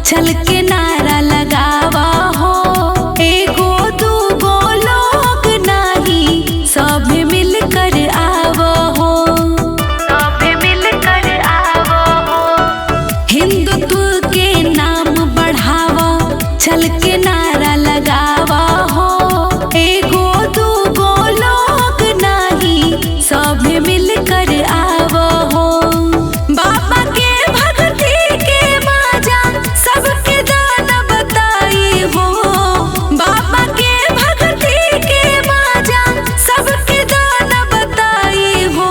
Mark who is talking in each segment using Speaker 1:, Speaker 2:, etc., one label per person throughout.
Speaker 1: चल के नारा लगावा हो। एगो दूगो लोग नहीं सब मिलकर आवो हो, सब मिलकर आवो हो। हिंदुत्व के नाम बढ़ावा, चल के नारा लगावा हो। एगो दूगो लोग नहीं सब मिलकर आवो हो। बाबा के भक्ति के माजा सबके दाना बताई हो। बाबा के भक्ति के माजा सबके दाना बताई हो।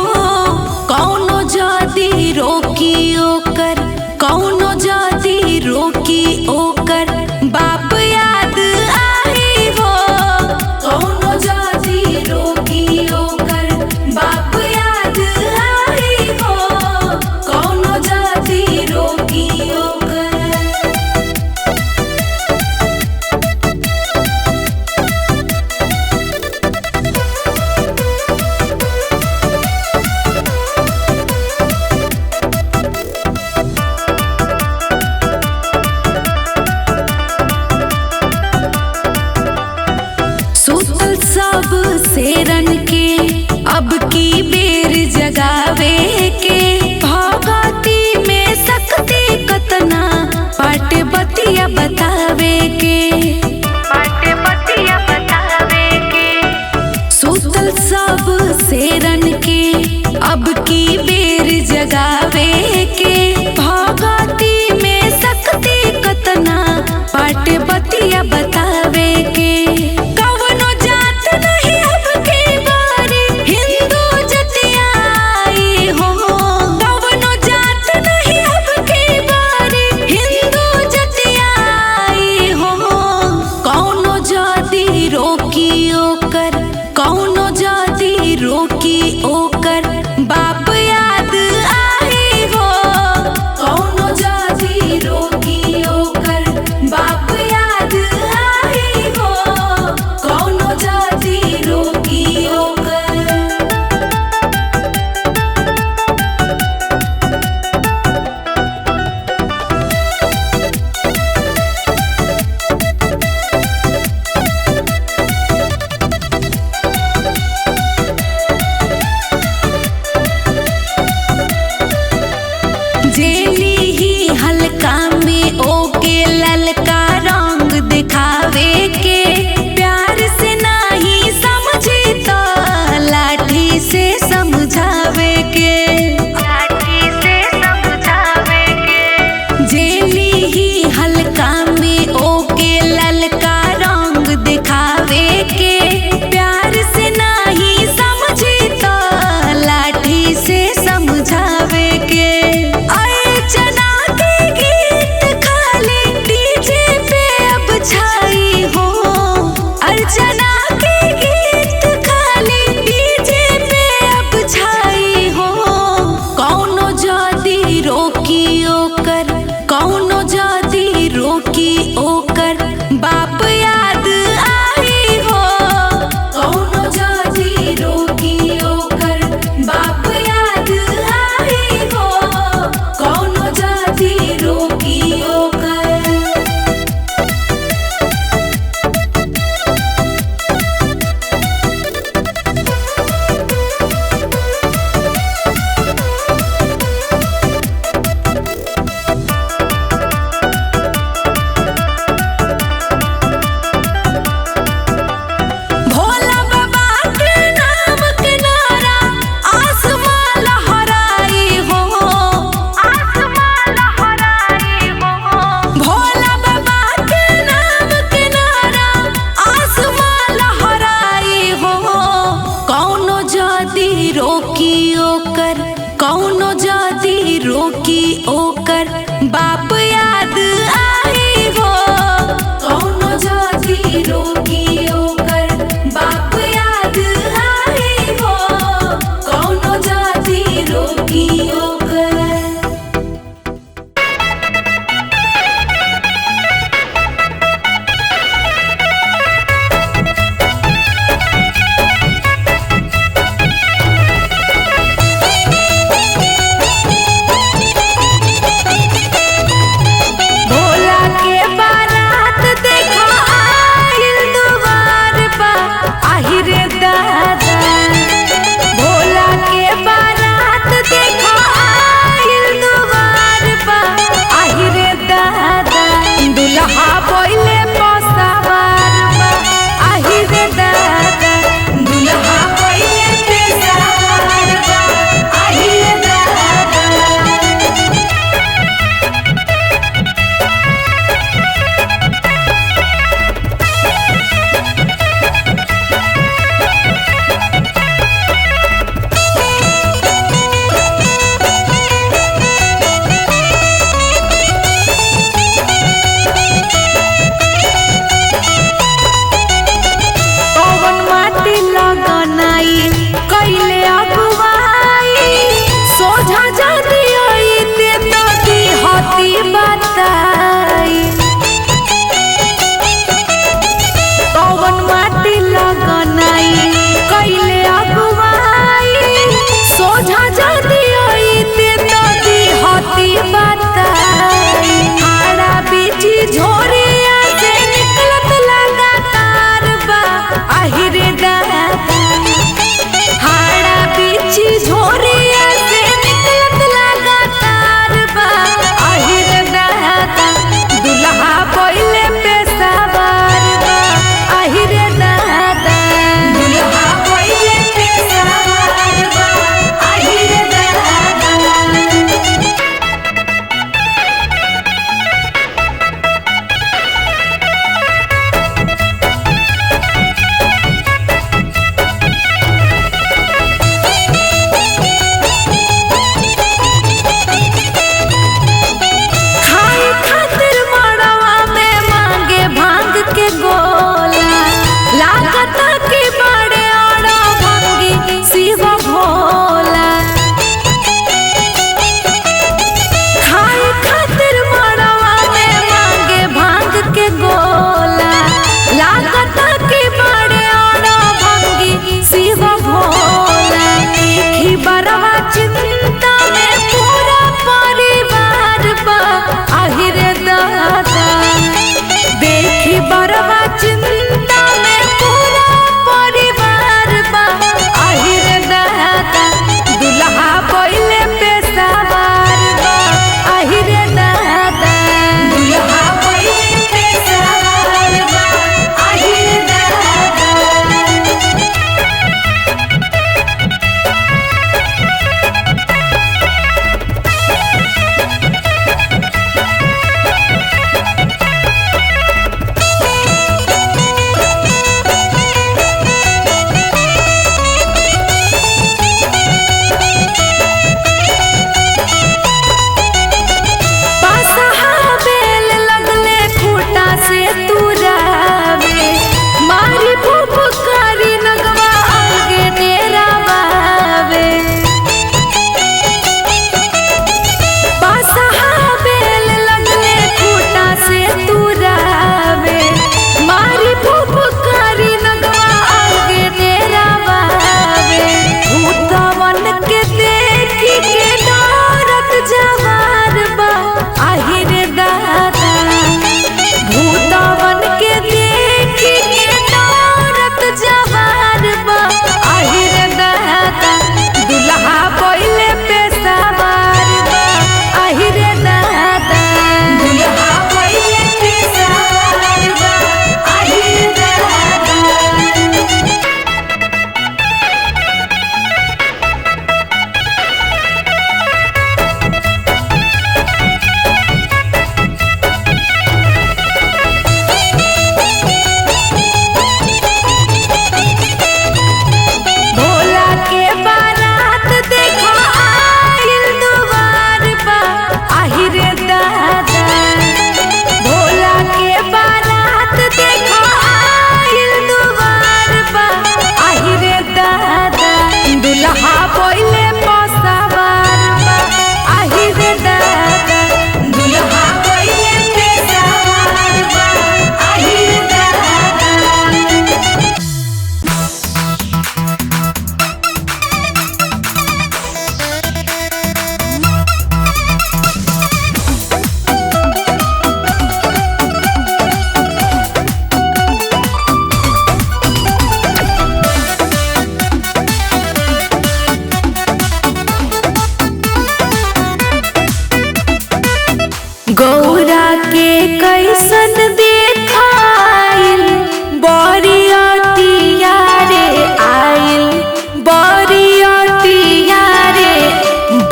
Speaker 1: कौनो जाति रोकी ओकर, कौनो जाति रोकी ओकर बाप याद आई हो। कौनो जाति रोकी ओकर बाप याद आई हो। कौनो जाति रोकी ओकर। सुतल सब शेरन के अब की बेर जगावे के। भगती में शक्ति कतना पाट बतिया बतावे के, पाट बतिया बतावे के। सुतल सब शेरन के अब की बेर जगावे के। भगती में शक्ति कतना पाट बतिया बतावे के। कवनो जात नहीं अब की बारी हिंदू जतिया आई हो। कवनो जात नहीं अब की बारी हिंदू जतिया आई हो। कौनो जाति रोकी ओकर, कौनो जाति रोकी ओकर बाप याद आई हो। कौनो जाति रोकी ओकर बाप याद आई हो। कौनो जाति रोकी ओकर। जेली ही हल्का में ओके ललका रंग दिखावे के। प्यार से नहीं समझी तो लाठी से समझावे के, लाठी से समझावे के। जेली ही हल्का में ओके ललका रंग दिखावे के। प्यार से नहीं समझी तो लाठी से समझावे के। अर्चना के गीत खाली डीजे पे अब छाई हो। अर्चना के गीत खाली डीजे पे अब छाई हो। कौनो जाति रोकी ओकर, कौनो जाति रोकी ओकर बाप याद आई हो। कौनो जाति रोकी ओकर बाप याद आई हो। कौनो जाति रोकी ओकर। भोला बाबा के नाम के नारा आसमां लहराई हो। आसमां लहराई हो। भोला बाबा के नाम के नारा आसमां लहराई हो। कौनो जाति रोकी ओकर, कौनो जाति रोकी ओकर बाप याद आई हो। कौनो जाति रोकी ओकर बाप याद आई हो। कौनो जाति रोकी ओकर। भोला गौरा के कैसन देखाइल बरियतिया रे आइल बरियतिया रे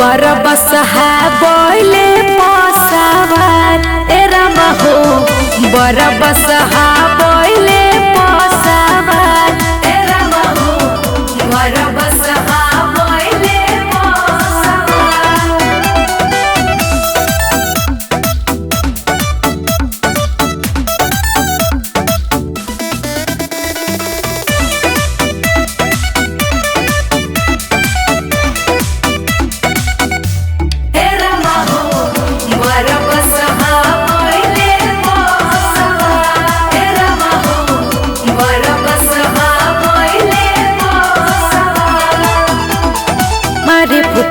Speaker 1: बरबसहा बोले पसवार ए रामा हो बरबसहा बोले पसवार ए रामा हो बरबसहा बोले पसवार।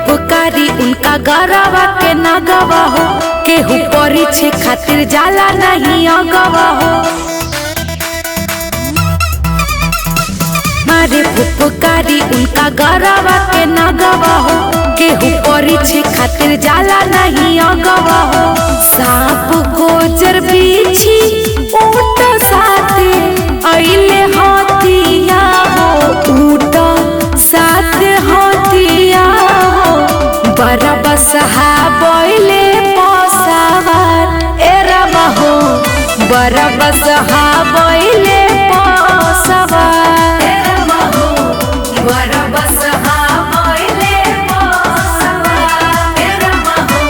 Speaker 1: पुकारी उनका गरवा के न गवा हो केहू परीछे खातिर जाला नहीं अगवा हो मारे पुकारी उनका गरवा के न गवा हो केहू परीछे खातिर जाला नहीं अगवा हो। सांप गोजर बिछी ऊँट साथे अइले हथिया हो ऊँट साथे हथिया बरबसहा बोले पसवार ए रामा हो बरबसहा बोले पसवार ए रामा हो बरबसहा बोले पसवार ए रामा हो।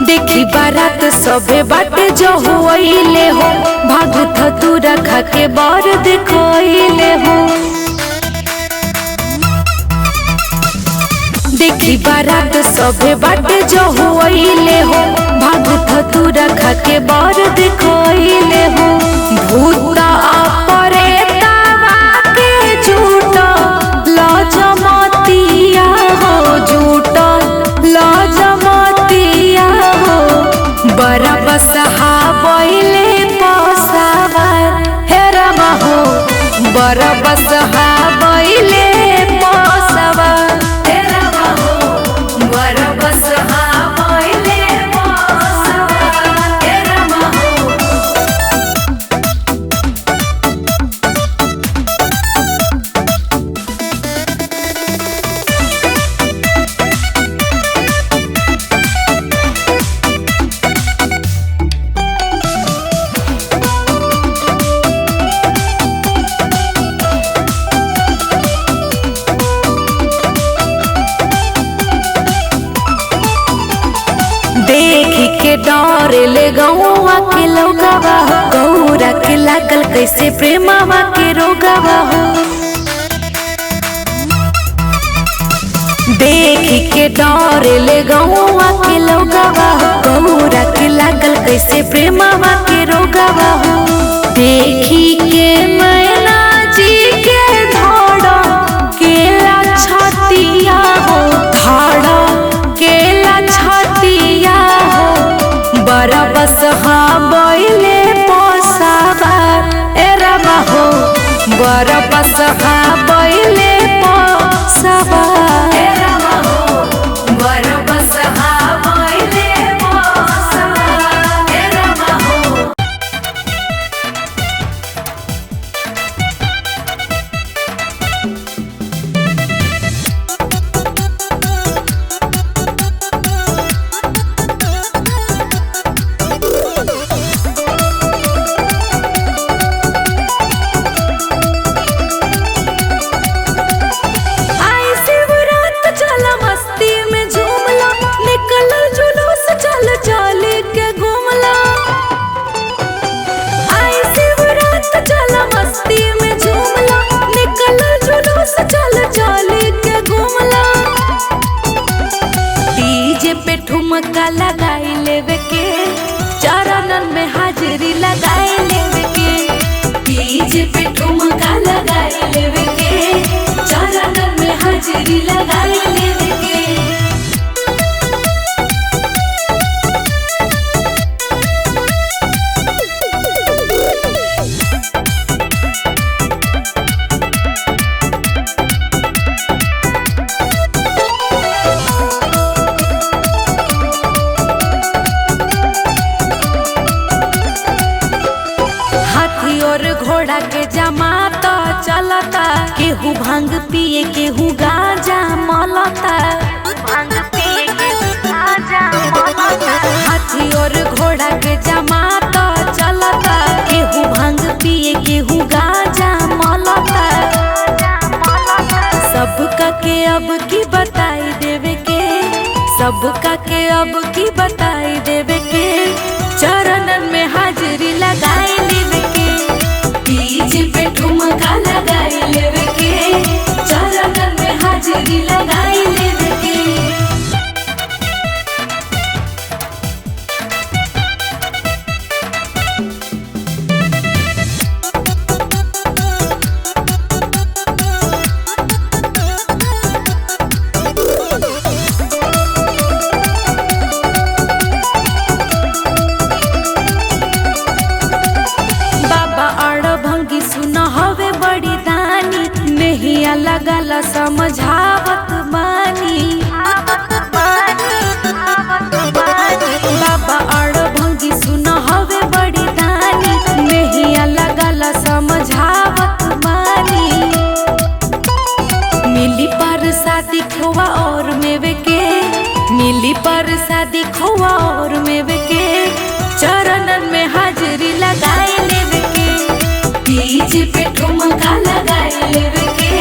Speaker 1: देखी बारात सबे बाटे जो हुईले हो भागत तू रखा के बर देखोइले हो देखी बारात सबे बाटे जो हुईले हो भागत तू रखा के बर देखोइले हो। भूता अपरेतावा के झूठ लजमतिया हो झूठ लजमतिया बरबसहा बोले पसवार हे रामा हो बरबसहा बोले पसवार हे रामा हो बरबसहा बोले पसवार हे रामा हो। देखी के डर ले गौवा के लोगवा हो गौरा के लागल कैसे प्रेमवा के रोगवा हो देखी के डर ले गौवा के लोगवा हो गौरा के लागल कैसे प्रेमवा के रोगवा हो। देखी के मैना जी के धड़ केला छतिया हो धड़ केला छतिया हो बरबसहा बोले पसवार ए रामा हो बरबसहा बोले पसवार ए रामा हो बरबसहा बोले पसवार ए रामा हो। ठुमका लगाई लेवे के चरणन में हाजिरी लगाई लेवे के डीजे पे ठुमका लगाई लेवे के हाजिरी लगाई लेवे के। हाथी और घोड़ा के जमाता चलता, केहू भांग पिए केहू गांजा मलता। हाथी और घोड़ा के जमाता चलता, केहू भांग पिए केहू गांजा मलता। सबका के अब की बताई देवे के, सबका के अब की बताई देवे के। चरणन में हाजिरी लगाई लेवे के, डीजे पे ठुमका लगाई लेवे के। चरणन में हाजिरी लगाई लेवे के। लगला समझावत बानी, बाबा अड़ भंगी सुन हवे बड़ी दानी। नहिया लगला समझावत बानी, मिली पर शादी खोआ और मेवे के, मिली पर शादी खोआ और मेवे के। चरणन में हाजिरी लगाई लेवे के, डीजे पे ठुमका लगाई लेवे के।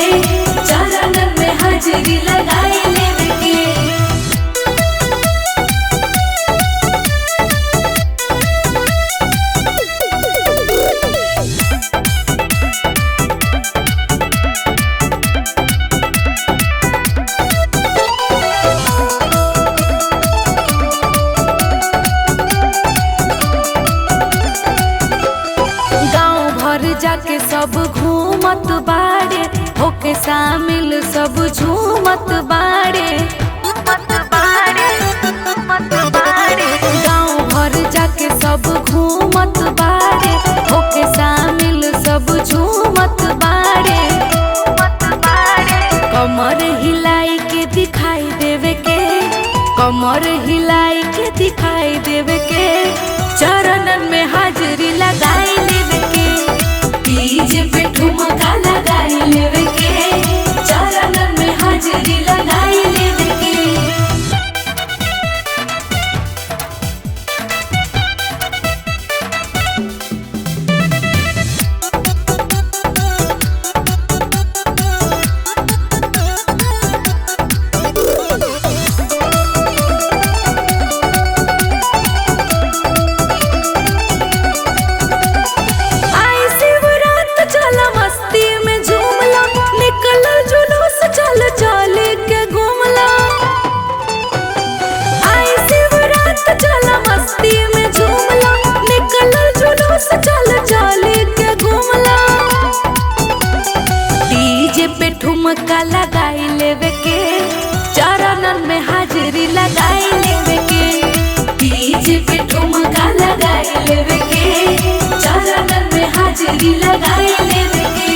Speaker 1: चरणन में हाजिरी लगाई लेवे के। गाँव भर जाके सब घूमत बाड़े, होके शामिल सब झूमत बाड़े। गाँव भर जाके सब घूमत बाड़े, होके शामिल सब झूमत बाड़े। कमर हिलाई के दिखाई देवे के, कमर हिलाई के दिखाई देवे के। चरणन में हाजिरी लगाई लेवे के, डीजे पे ठुमका लगाई लेवे के। चरणन में हाजिरी लगाई लेवे के। ठुमका लगाई लेवे के, चरणन में हाजिरी लगाई लेवे के। डीजे पे ठुमका लगाई लेवे के, चरणन में हाजिरी लगाई लेवे के।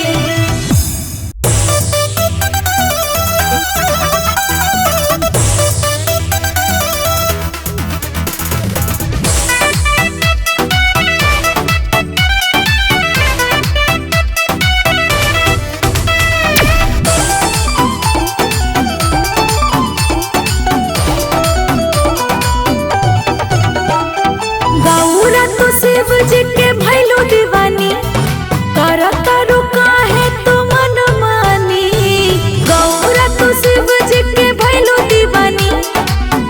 Speaker 1: शिव जी के भैलू दीवानी, करत रुका है तो मन मानी। गौरा तो शिव जी के भैलू दीवानी,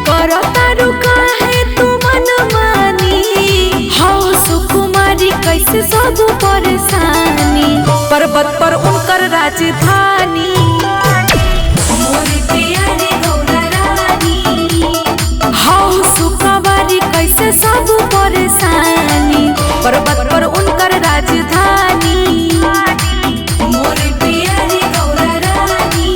Speaker 1: करत रुका है तो मन मानी। हाँ सुकुमारी कैसे सब परेशानी, पर्वत पर उनकर राजधानी। मोरी प्यारी गौरा रानी, हाँ सुकुमारी कैसे सब परेशानी, पर्वत पर उनकर राजधानी। मोर प्यारी गौरा रानी।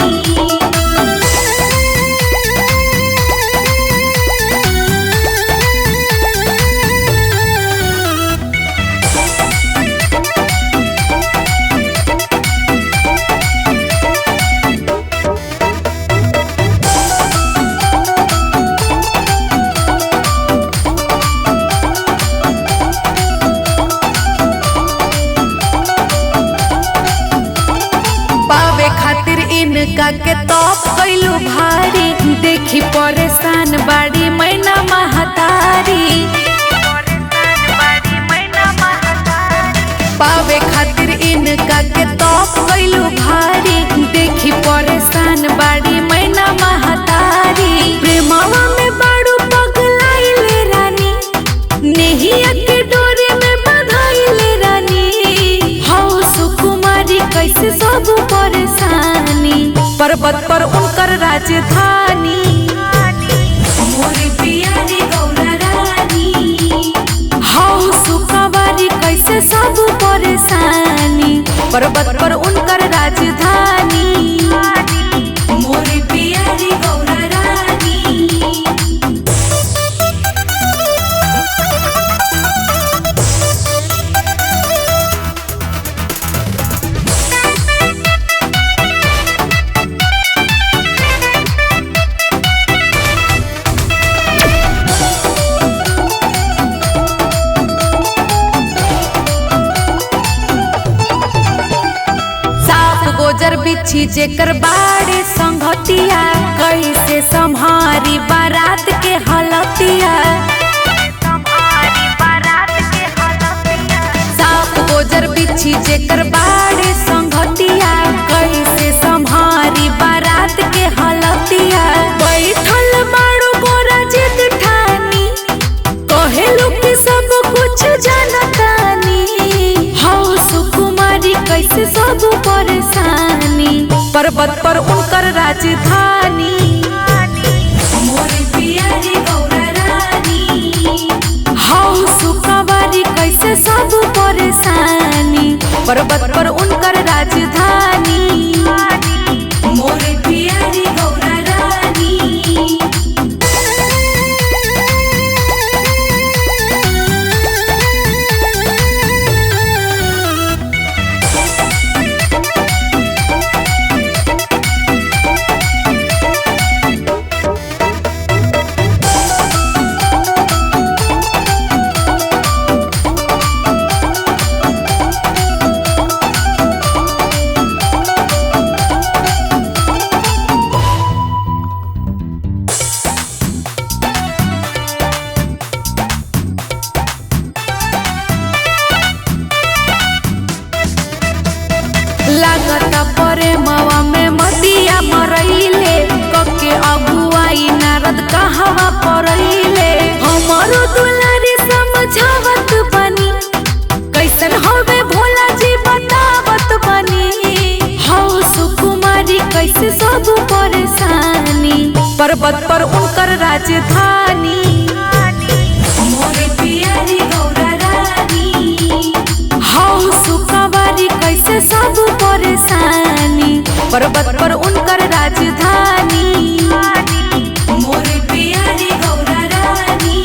Speaker 1: इनका के तोप कैलू भारी, देखी परेशान बाड़ी मैना महतारी। पावे खातिर इनका के तोप कैलू भारी, देखी परेशान बाड़ी मैना महतारी। प्रेमवा में बाड़ू पगलाइले रानी, नेहिया के डोरे में बंधाइले रानी। हौ सुकुमारी कैसे सब परेशानी, पर्वत पर उनकर राजधानी। मोरी प्यारी गौरा रानी, हौ सुकुमारी कैसे सब परेशानी, पर्वत पर उनकर राजधानी। मोरी प्यारी गौरा रानी। गोजर बिछी जेकर बाड़े संगतिया, कैसे संहारी बारात के हलतिया। साफ गोजर बिछी जेकर बाड़े संगतिया, कैसे संहारी बारात के हलतिया। बैठल बाड़ू गोरा जिद ठानी, कहेलू कि सब कुछ जानतानी। हौ सुकुमारी कैसे सब परेशानी, पर्वत पर उनकर राजधानी। मोरी प्यारी गौरा रानी, हौ सुकुमारी कैसे सब परेशानी, पर्वत पर उनकर राजधानी। मोरी प्यारी गौरा रानी। लागता परे मवा में मतिया मरइले, कके अगुआई नारद कहवा परइले। हमरो दुलारी समझावत बनी, कैसन होवे भोला जी बतावत बनी। हौ सुकुमारी कैसे सब परेशानी, पर्वत पर उनकर राजधानी। मोरी प्यारी गौरा रानी, हौ सुकुमारी कैसे सब परेशानी, पर्वत पर उनकर राजधानी। मोरी प्यारी गौरा रानी।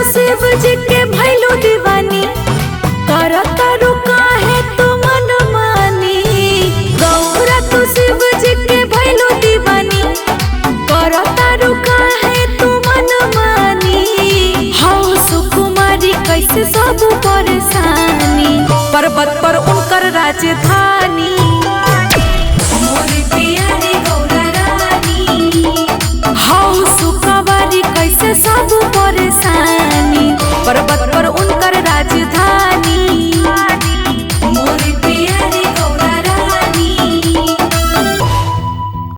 Speaker 1: शिव जी के भैलू दीवानी, करतारू काहे तू मन मानी। गौरा तू शिव जी के भैलू दीवानी, करतारू काहे तू मन मानी। हौ सुकुमारी कैसे सब परेशानी, पर्वत पर उनकर राजधानी।